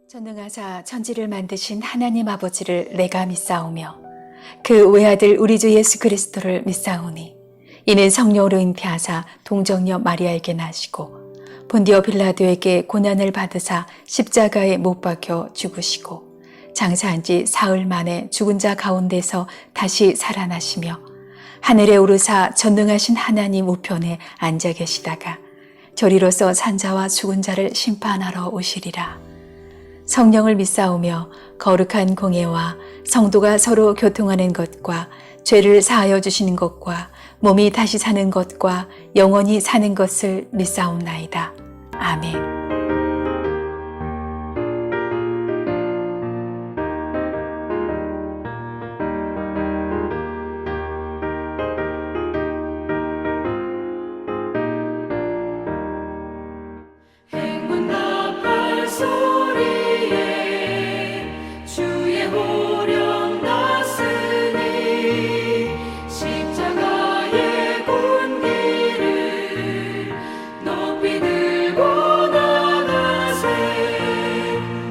전능하사 천지를 만드신 하나님 아버지를 내가 믿사오며 그 외아들 우리 주 예수 그리스도를 믿사오니 이는 성령으로 잉태하사 동정녀 마리아에게 나시고 본디오 빌라도에게 고난을 받으사 십자가에 못 박혀 죽으시고 장사한 지 사흘 만에 죽은 자 가운데서 다시 살아나시며 하늘에 오르사 전능하신 하나님 우편에 앉아 계시다가 저리로서 산자와 죽은 자를 심판하러 오시리라. 성령을 믿사오며 거룩한 공예와 성도가 서로 교통하는 것과 죄를 사하여 주시는 것과 몸이 다시 사는 것과 영원히 사는 것을 믿사옵나이다. 아멘. 행군답할 소리에 주의 호령 났으니 십자가의 군기를 높이 들고 나가세.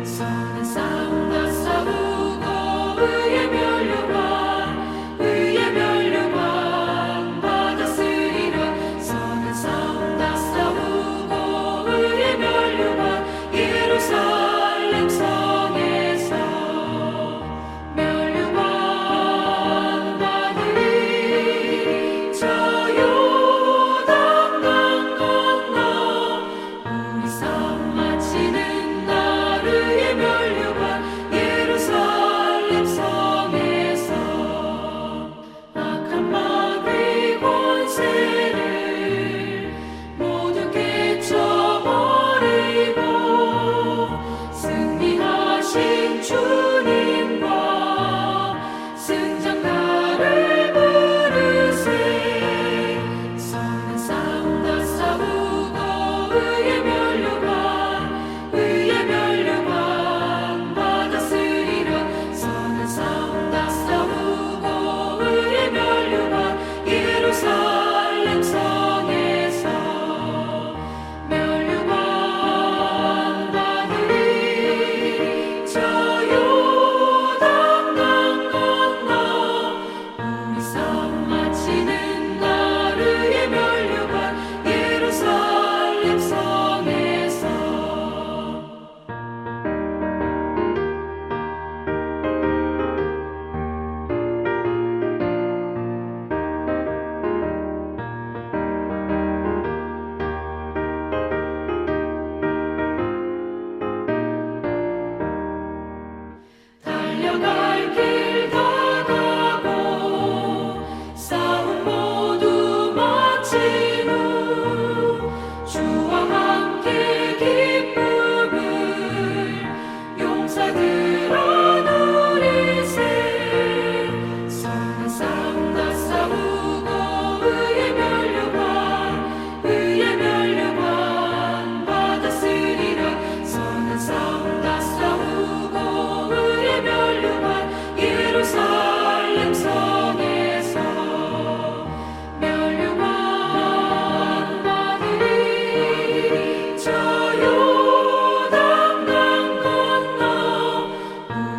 선한 싸움 다 싸우고 의의 면류관 받았으리라. 선한 싸움 다 싸우고 의의 면류관 예루살렘 성에서 면류관 받으리. 저 요단강 건너 우리 싸움 마치는 날 의의 면류관 예루살렘 성에서 악한 마귀 권세를 모두 깨쳐버리고 승리하신 주님과 승장가를 부르세. 선한 싸움 다 싸우고 의의 면류관 받았으리라. 선한 싸움 다 싸우고 의의 면류관 예루살렘 성에서 면류관 받으리. 저 요단강 건너 우리 싸움 마치는 날 의의 면류관 예루살렘 성에서 달려갈 길 다 가고 싸움 모두 마친 후 주와 함께 기쁨을 용사들아 누리세. 선한 싸움 다 싸우고 의의 면류관 받았으리라. 선한 싸움 다 싸우고 의의 면류관 예루살렘 성에서 면류관 받으리. 저 요단강 건너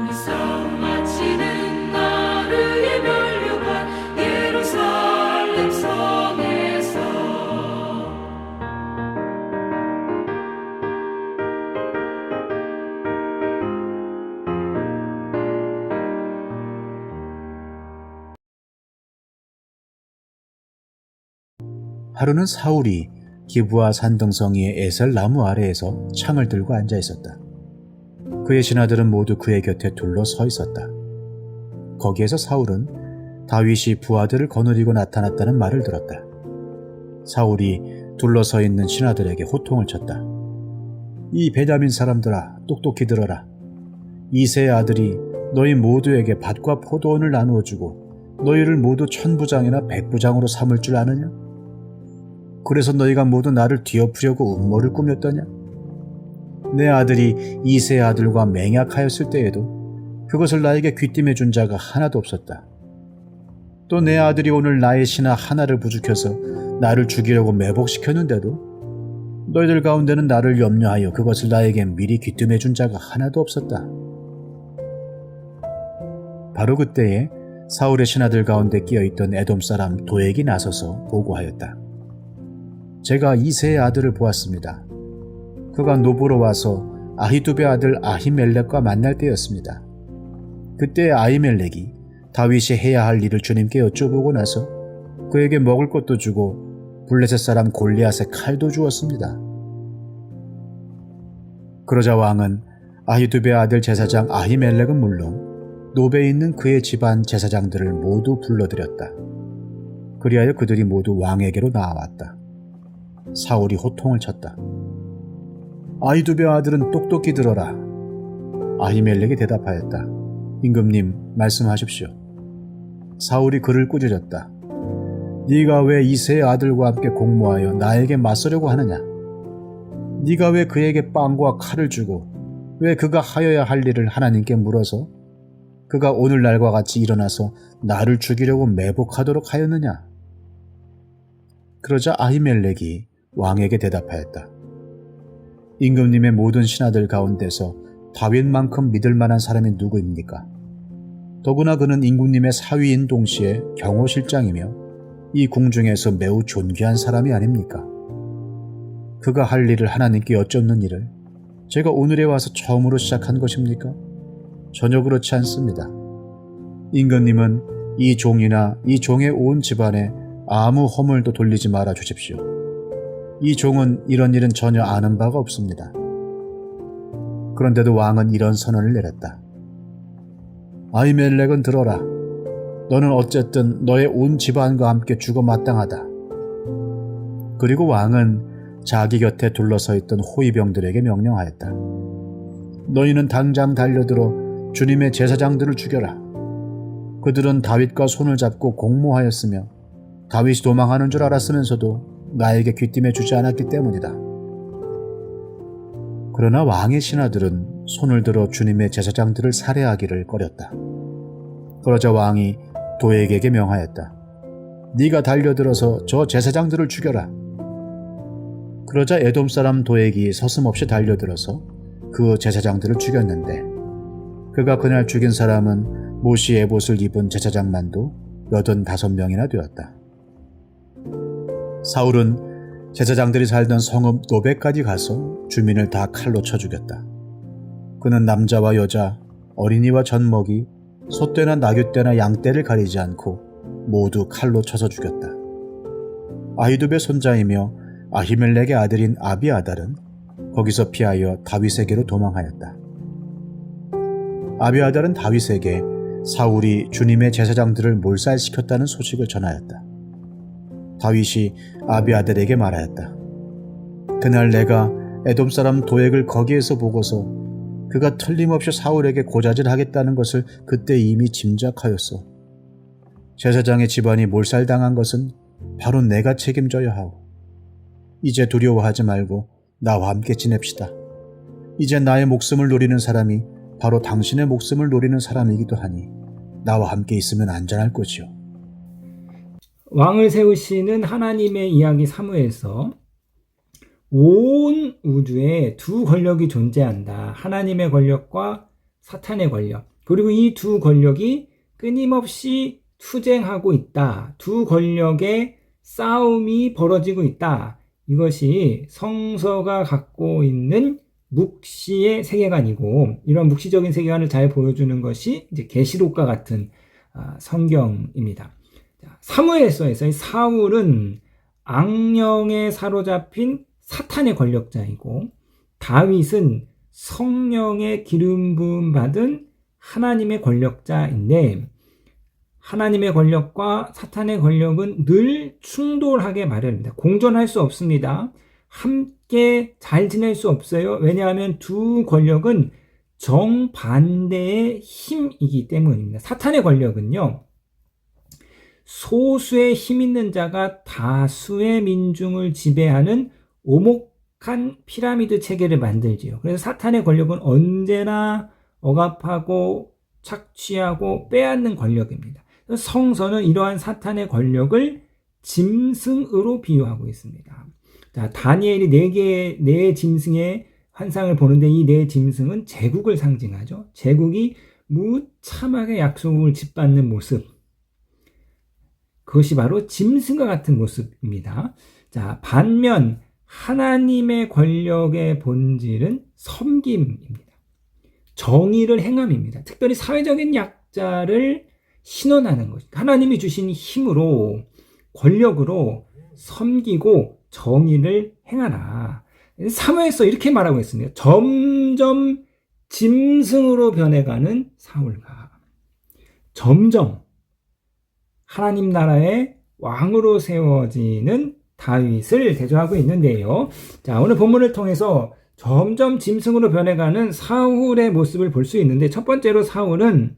우리 싸움 마치는 날 의의 면류관 예루살렘 성에서 하루는 사울이 기브아 산등성이의 에셀 나무 아래에서 창을 들고 앉아 있었다. 그의 신하들은 모두 그의 곁에 둘러서 있었다. 거기에서 사울은 다윗이 부하들을 거느리고 나타났다는 말을 들었다. 사울이 둘러서 있는 신하들에게 호통을 쳤다. 이 베냐민 사람들아, 똑똑히 들어라. 이새의 아들이 너희 모두에게 밭과 포도원을 나누어 주고 너희를 모두 천부장이나 백부장으로 삼을 줄 아느냐? 그래서 너희가 모두 나를 뒤엎으려고 음모를 꾸몄더냐? 내 아들이 이새의 아들과 맹약하였을 때에도 그것을 나에게 귀띔해 준 자가 하나도 없었다. 또 내 아들이 오늘 나의 신하 하나를 부죽여서 나를 죽이려고 매복시켰는데도 너희들 가운데는 나를 염려하여 그것을 나에게 미리 귀뜸해 준 자가 하나도 없었다. 바로 그때에 사울의 신하들 가운데 끼어있던 에돔 사람 도액이 나서서 보고하였다. 제가 이새의 아들을 보았습니다. 그가 노브로 와서 아히두베 아들 아히멜렉과 만날 때였습니다. 그때 아히멜렉이 다윗이 해야 할 일을 주님께 여쭤보고 나서 그에게 먹을 것도 주고 블레셋 사람 골리앗의 칼도 주었습니다. 그러자 왕은 아히두베 아들 제사장 아히멜렉은 물론 노베에 있는 그의 집안 제사장들을 모두 불러들였다. 그리하여 그들이 모두 왕에게로 나아왔다. 사울이 호통을 쳤다. 아히두베 아들은 똑똑히 들어라. 아히멜렉이 대답하였다. 임금님, 말씀하십시오. 사울이 그를 꾸짖었다. 네가 왜 이새의 아들과 함께 공모하여 나에게 맞서려고 하느냐? 네가 왜 그에게 빵과 칼을 주고 왜 그가 하여야 할 일을 하나님께 물어서 그가 오늘날과 같이 일어나서 나를 죽이려고 매복하도록 하였느냐? 그러자 아히멜렉이 왕에게 대답하였다. 임금님의 모든 신하들 가운데서 다윗만큼 믿을 만한 사람이 누구입니까? 더구나 그는 임금님의 사위인 동시에 경호실장이며 이 궁중에서 매우 존귀한 사람이 아닙니까? 그가 할 일을 하나님께 여쭙는 일을 제가 오늘에 와서 처음으로 시작한 것입니까? 전혀 그렇지 않습니다. 임금님은 이 종이나 이 종의 온 집안에 아무 허물도 돌리지 말아 주십시오. 이 종은 이런 일은 전혀 아는 바가 없습니다. 그런데도 왕은 이런 선언을 내렸다. 아히멜렉은 들어라. 너는 어쨌든 너의 온 집안과 함께 죽어 마땅하다. 그리고 왕은 자기 곁에 둘러서 있던 호위병들에게 명령하였다. 너희는 당장 달려들어 주님의 제사장들을 죽여라. 그들은 다윗과 손을 잡고 공모하였으며 다윗이 도망하는 줄 알았으면서도 나에게 귀띔해 주지 않았기 때문이다. 그러나 왕의 신하들은 손을 들어 주님의 제사장들을 살해하기를 꺼렸다. 그러자 왕이 도액에게 명하였다. 네가 달려들어서 저 제사장들을 죽여라. 그러자 에돔 사람 도액이 서슴없이 달려들어서 그 제사장들을 죽였는데 그가 그날 죽인 사람은 모시 에봇을 입은 제사장만도 85명이나 되었다. 사울은 제사장들이 살던 성읍 노베까지 가서 주민을 다 칼로 쳐 죽였다. 그는 남자와 여자, 어린이와 젖먹이, 소떼나 나귀떼나 양떼를 가리지 않고 모두 칼로 쳐서 죽였다. 아히두베 손자이며 아히멜렉의 아들인 아비아달은 거기서 피하여 다윗에게로 도망하였다. 아비아달은 다윗에게 사울이 주님의 제사장들을 몰살시켰다는 소식을 전하였다. 다윗이 아비아달에게 말하였다. 그날 내가 에돔 사람 도액을 거기에서 보고서 그가 틀림없이 사울에게 고자질하겠다는 것을 그때 이미 짐작하였소. 제사장의 집안이 몰살당한 것은 바로 내가 책임져야 하오. 이제 두려워하지 말고 나와 함께 지냅시다. 이제 나의 목숨을 노리는 사람이 바로 당신의 목숨을 노리는 사람이기도 하니 나와 함께 있으면 안전할 것이오. 왕을 세우시는 하나님의 이야기 3부에서 온 우주에 두 권력이 존재한다. 하나님의 권력과 사탄의 권력. 그리고 이 두 권력이 끊임없이 투쟁하고 있다. 두 권력의 싸움이 벌어지고 있다. 이것이 성서가 갖고 있는 묵시의 세계관이고, 이런 묵시적인 세계관을 잘 보여주는 것이 이제 계시록과 같은 성경입니다. 사무엘서에서 사울은 악령에 사로잡힌 사탄의 권력자이고, 다윗은 성령의 기름 부음 받은 하나님의 권력자인데, 하나님의 권력과 사탄의 권력은 늘 충돌하게 마련입니다. 공존할 수 없습니다. 함께 잘 지낼 수 없어요. 왜냐하면 두 권력은 정반대의 힘이기 때문입니다. 사탄의 권력은요, 소수의 힘 있는 자가 다수의 민중을 지배하는 오목한 피라미드 체계를 만들지요. 그래서 사탄의 권력은 언제나 억압하고 착취하고 빼앗는 권력입니다. 성서는 이러한 사탄의 권력을 짐승으로 비유하고 있습니다. 자, 다니엘이 네 짐승의 환상을 보는데 이 네 짐승은 제국을 상징하죠. 제국이 무참하게 약속을 짓밟는 모습. 그것이 바로 짐승과 같은 모습입니다. 자, 반면 하나님의 권력의 본질은 섬김입니다. 정의를 행함입니다. 특별히 사회적인 약자를 신원하는 것. 하나님이 주신 힘으로, 권력으로 섬기고 정의를 행하라. 사무엘서 이렇게 말하고 있습니다. 점점 짐승으로 변해가는 사울과 점점 하나님 나라의 왕으로 세워지는 다윗을 대조하고 있는데요. 자, 오늘 본문을 통해서 점점 짐승으로 변해가는 사울의 모습을 볼 수 있는데, 첫 번째로 사울은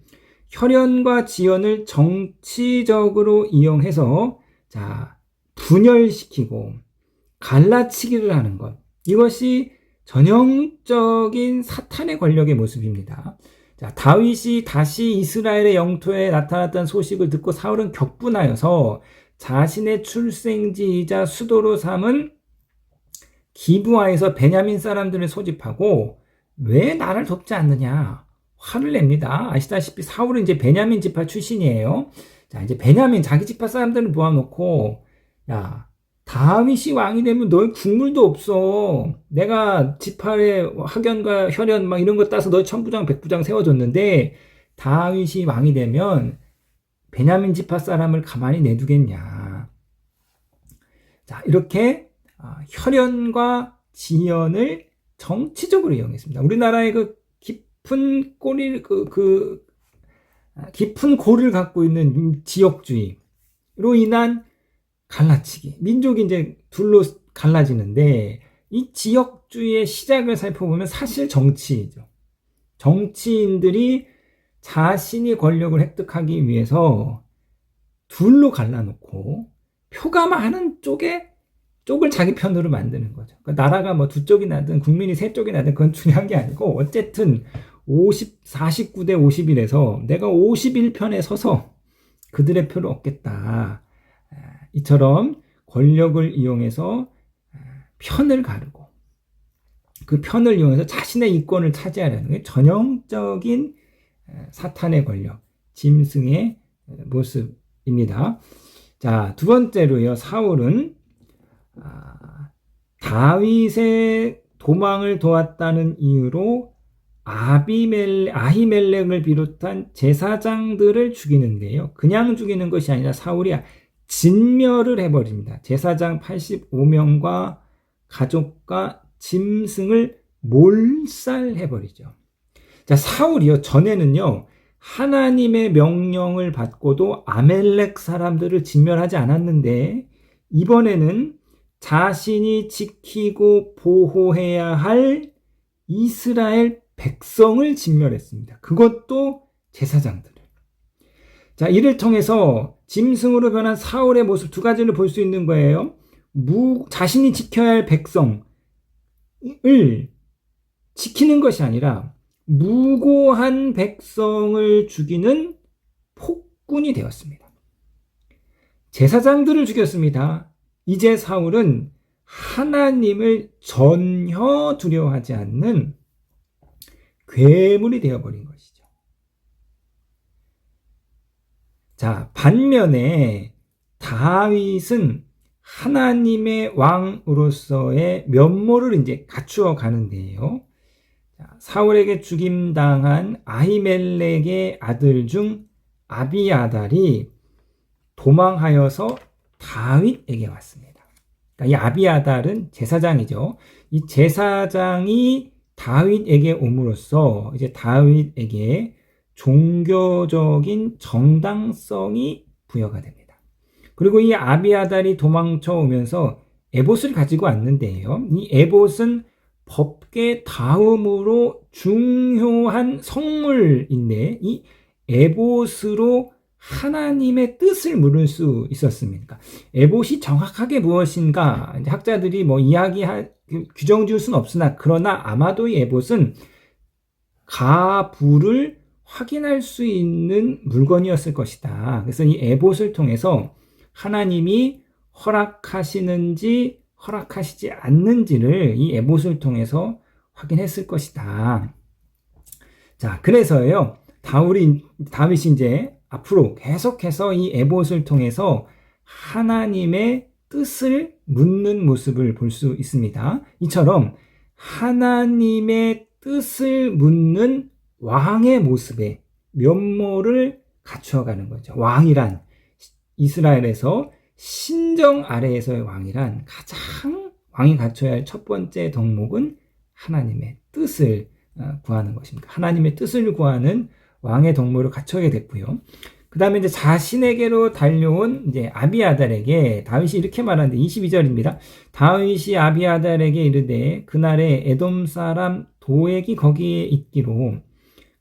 혈연과 지연을 정치적으로 이용해서 분열시키고 갈라치기를 하는 것. 이것이 전형적인 사탄의 권력의 모습입니다. 자, 다윗이 다시 이스라엘의 영토에 나타났다는 소식을 듣고 사울은 격분하여서 자신의 출생지이자 수도로 삼은 기브아에서 베냐민 사람들을 소집하고 왜 나를 돕지 않느냐 화를 냅니다. 아시다시피 사울은 이제 베냐민 지파 출신이에요. 자, 이제 베냐민 자기 지파 사람들을 모아놓고, 야, 다윗이 왕이 되면 너희 국물도 없어. 내가 지파의 학연과 혈연 막 이런 거 따서 너희 천부장 백부장 세워줬는데 다윗이 왕이 되면 베냐민 지파 사람을 가만히 내두겠냐. 자, 이렇게 혈연과 지연을 정치적으로 이용했습니다. 우리나라의 그 깊은 깊은 골을 갖고 있는 지역주의로 인한 갈라치기, 민족이 이제 둘로 갈라지는데, 이 지역주의의 시작을 살펴보면 사실 정치이죠. 정치인들이 자신이 권력을 획득하기 위해서 둘로 갈라놓고 표가 많은 쪽을 자기 편으로 만드는 거죠. 그러니까 나라가 뭐 두 쪽이 나든 국민이 세 쪽이 나든 그건 중요한 게 아니고, 어쨌든 49대 51에서 내가 51편에 서서 그들의 표를 얻겠다. 이처럼 권력을 이용해서 편을 가르고 그 편을 이용해서 자신의 이권을 차지하려는 게 전형적인 사탄의 권력, 짐승의 모습입니다. 자, 두 번째로요, 사울은 다윗의 도망을 도왔다는 이유로 아히멜렉을 비롯한 제사장들을 죽이는데요. 그냥 죽이는 것이 아니라 사울이 진멸을 해버립니다. 제사장 85명과 가족과 짐승을 몰살해버리죠. 자, 사울이요, 전에는요, 하나님의 명령을 받고도 아멜렉 사람들을 진멸하지 않았는데, 이번에는 자신이 지키고 보호해야 할 이스라엘 백성을 진멸했습니다. 그것도 제사장들을. 자, 이를 통해서 짐승으로 변한 사울의 모습 두 가지를 볼 수 있는 거예요. 자신이 지켜야 할 백성을 지키는 것이 아니라 무고한 백성을 죽이는 폭군이 되었습니다. 제사장들을 죽였습니다. 이제 사울은 하나님을 전혀 두려워하지 않는 괴물이 되어버린 것이죠. 자, 반면에 다윗은 하나님의 왕으로서의 면모를 이제 갖추어 가는데요. 사울에게 죽임당한 아히멜렉의 아들 중 아비아달이 도망하여서 다윗에게 왔습니다. 그러니까 이 아비아달은 제사장이죠. 이 제사장이 다윗에게 옴으로써 이제 다윗에게 종교적인 정당성이 부여가 됩니다. 그리고 이 아비아달이 도망쳐 오면서 에봇을 가지고 왔는데요. 이 에봇은 법궤 다음으로 중요한 성물인데, 이 에봇으로 하나님의 뜻을 물을 수 있었습니다. 에봇이 정확하게 무엇인가, 이제 학자들이 뭐 규정 지을 수는 없으나, 그러나 아마도 이 에봇은 가부를 확인할 수 있는 물건이었을 것이다. 그래서 이 에봇을 통해서 하나님이 허락하시는지 허락하시지 않는지를 이 에봇을 통해서 확인했을 것이다. 자, 그래서요, 다윗이 이제 앞으로 계속해서 이 에봇을 통해서 하나님의 뜻을 묻는 모습을 볼 수 있습니다. 이처럼 하나님의 뜻을 묻는 왕의 모습의 면모를 갖추어가는 거죠. 왕이란, 이스라엘에서 신정 아래에서의 왕이란 가장 왕이 갖춰야 할 첫 번째 덕목은 하나님의 뜻을 구하는 것입니다. 하나님의 뜻을 구하는 왕의 덕목을 갖춰야 됐고요. 그 다음에 이제 자신에게로 달려온 이제 아비아달에게 다윗이 이렇게 말하는데 22절입니다. 다윗이 아비아달에게 이르되 그날에 에돔 사람 도액이 거기에 있기로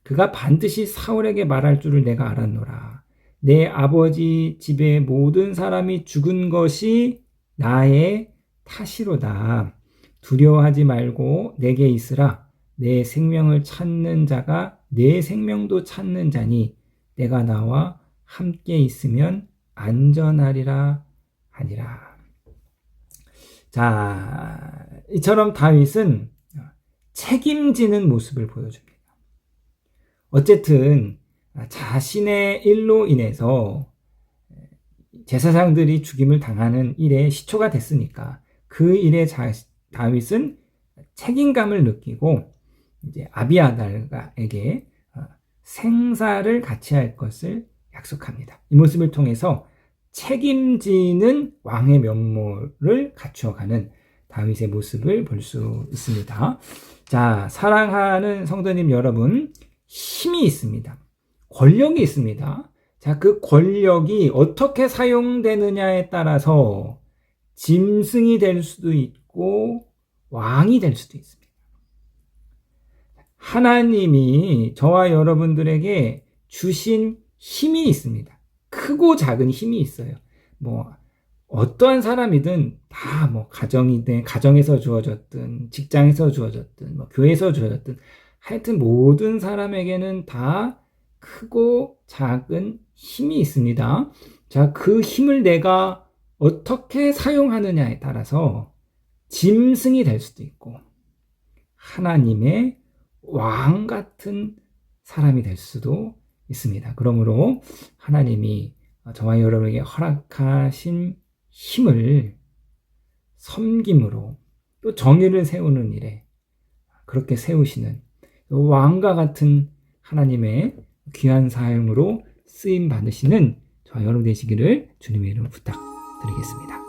그가 반드시 사울에게 말할 줄을 내가 알았노라. 내 아버지 집의 모든 사람이 죽은 것이 나의 탓이로다. 두려워하지 말고 내게 있으라. 내 생명을 찾는 자가 내 생명도 찾는 자니 내가 나와 함께 있으면 안전하리라 하니라. 자, 이처럼 다윗은 책임지는 모습을 보여줍니다. 어쨌든 자신의 일로 인해서 제사장들이 죽임을 당하는 일에 시초가 됐으니까 그 일에 다윗은 책임감을 느끼고 이제 아비아달에게 생사를 같이 할 것을 약속합니다. 이 모습을 통해서 책임지는 왕의 면모를 갖추어가는 다윗의 모습을 볼 수 있습니다. 자, 사랑하는 성도님 여러분, 힘이 있습니다. 권력이 있습니다. 자, 그 권력이 어떻게 사용되느냐에 따라서 짐승이 될 수도 있고 왕이 될 수도 있습니다. 하나님이 저와 여러분들에게 주신 힘이 있습니다. 크고 작은 힘이 있어요. 어떠한 사람이든 다 가정이든 가정에서 주어졌든 직장에서 주어졌든 교회에서 주어졌든 하여튼 모든 사람에게는 다 크고 작은 힘이 있습니다. 자, 그 힘을 내가 어떻게 사용하느냐에 따라서 짐승이 될 수도 있고 하나님의 왕 같은 사람이 될 수도 있습니다. 그러므로 하나님이 저와 여러분에게 허락하신 힘을 섬김으로 또 정의를 세우는 일에 그렇게 세우시는 왕과 같은 하나님의 귀한 사용으로 쓰임 받으시는 저와 여러분 되시기를 주님의 이름으로 부탁드리겠습니다.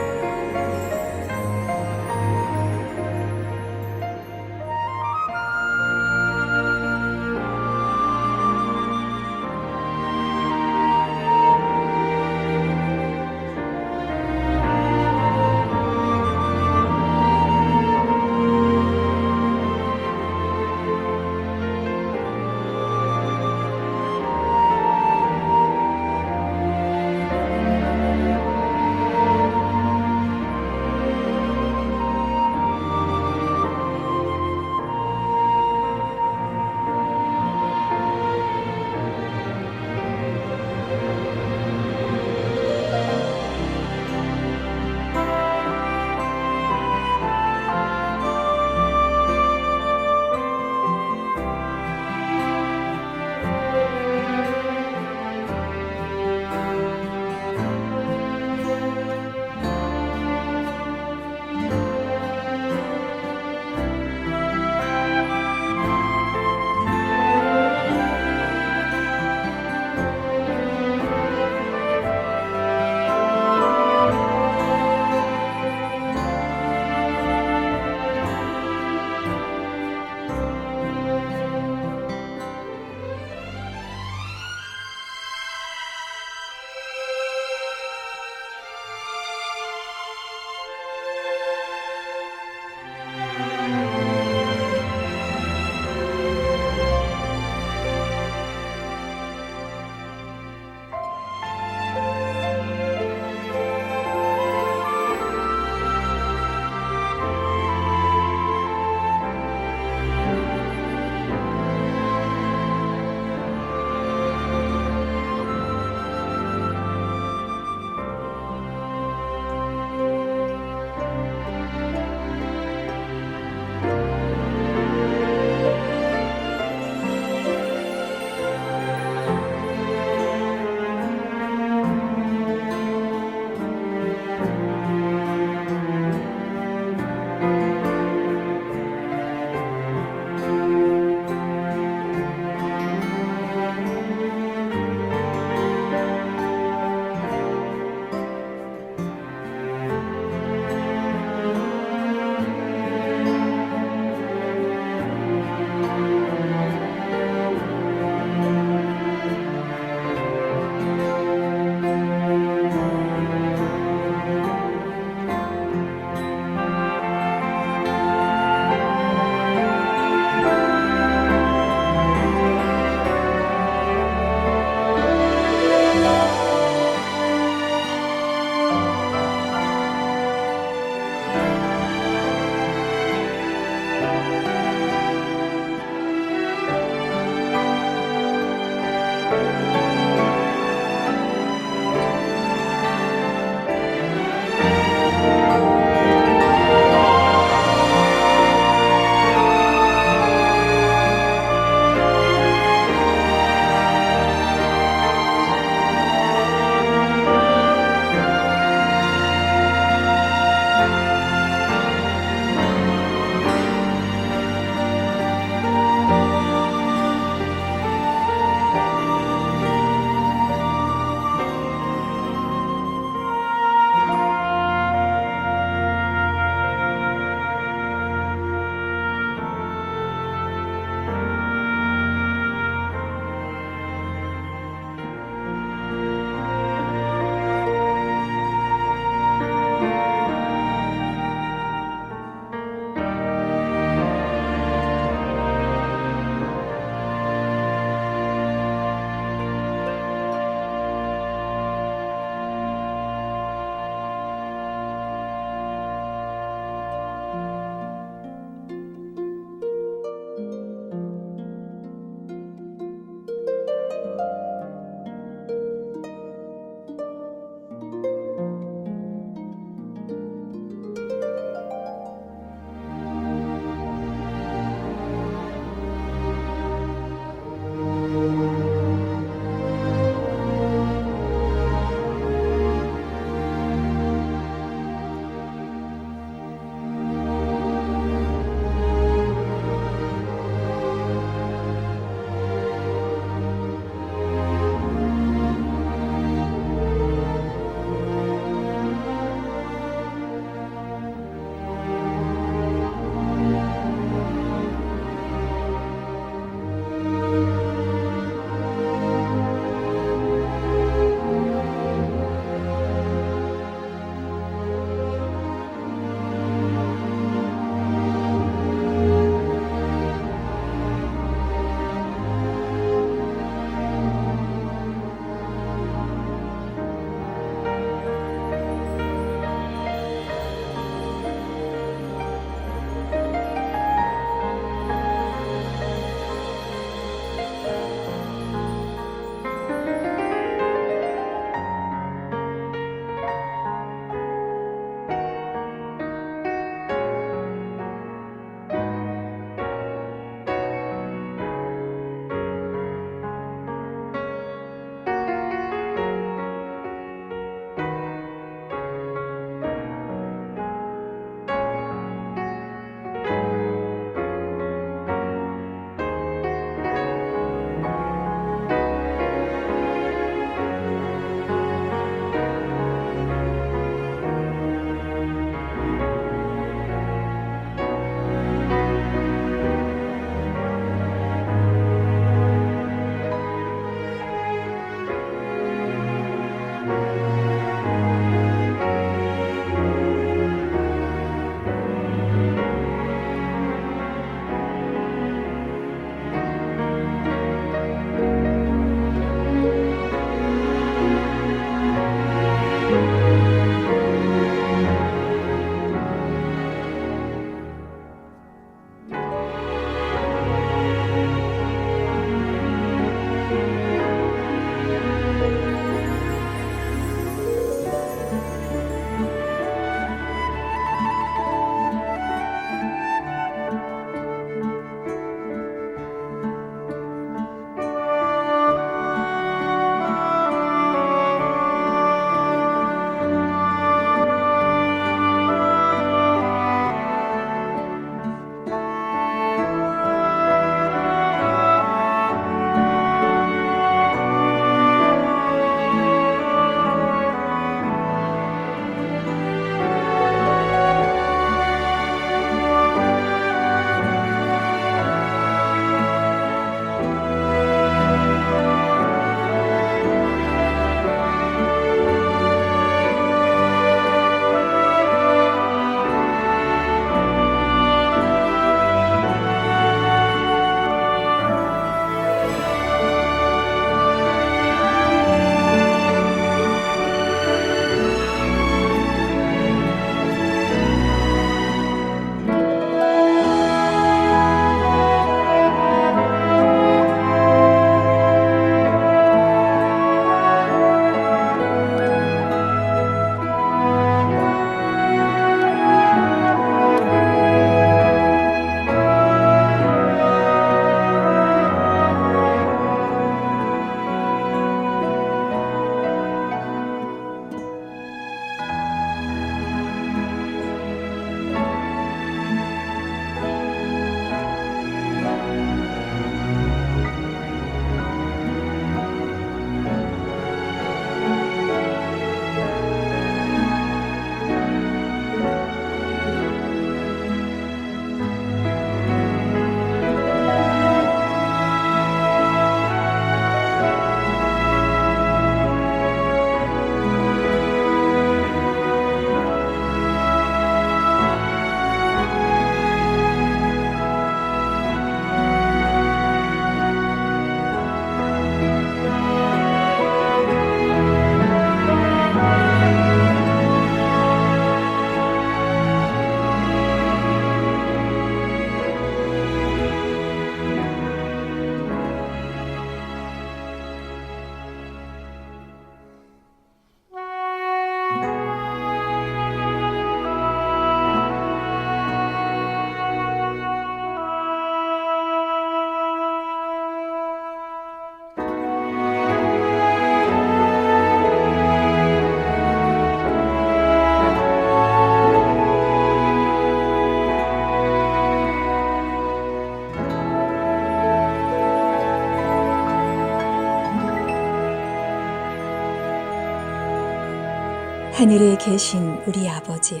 하늘에 계신 우리 아버지여,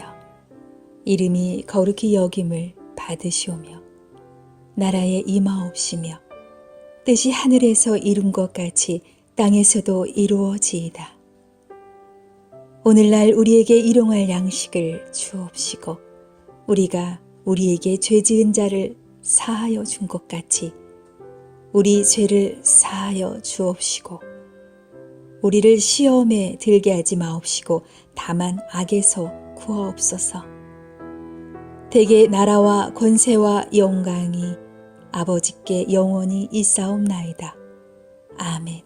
이름이 거룩히 여김을 받으시오며 나라에 임하옵시며 뜻이 하늘에서 이룬 것 같이 땅에서도 이루어지이다. 오늘날 우리에게 일용할 양식을 주옵시고 우리가 우리에게 죄 지은 자를 사하여 준 것 같이 우리 죄를 사하여 주옵시고 우리를 시험에 들게 하지 마옵시고 다만 악에서 구하옵소서. 대개 나라와 권세와 영광이 아버지께 영원히 있사옵나이다. 아멘.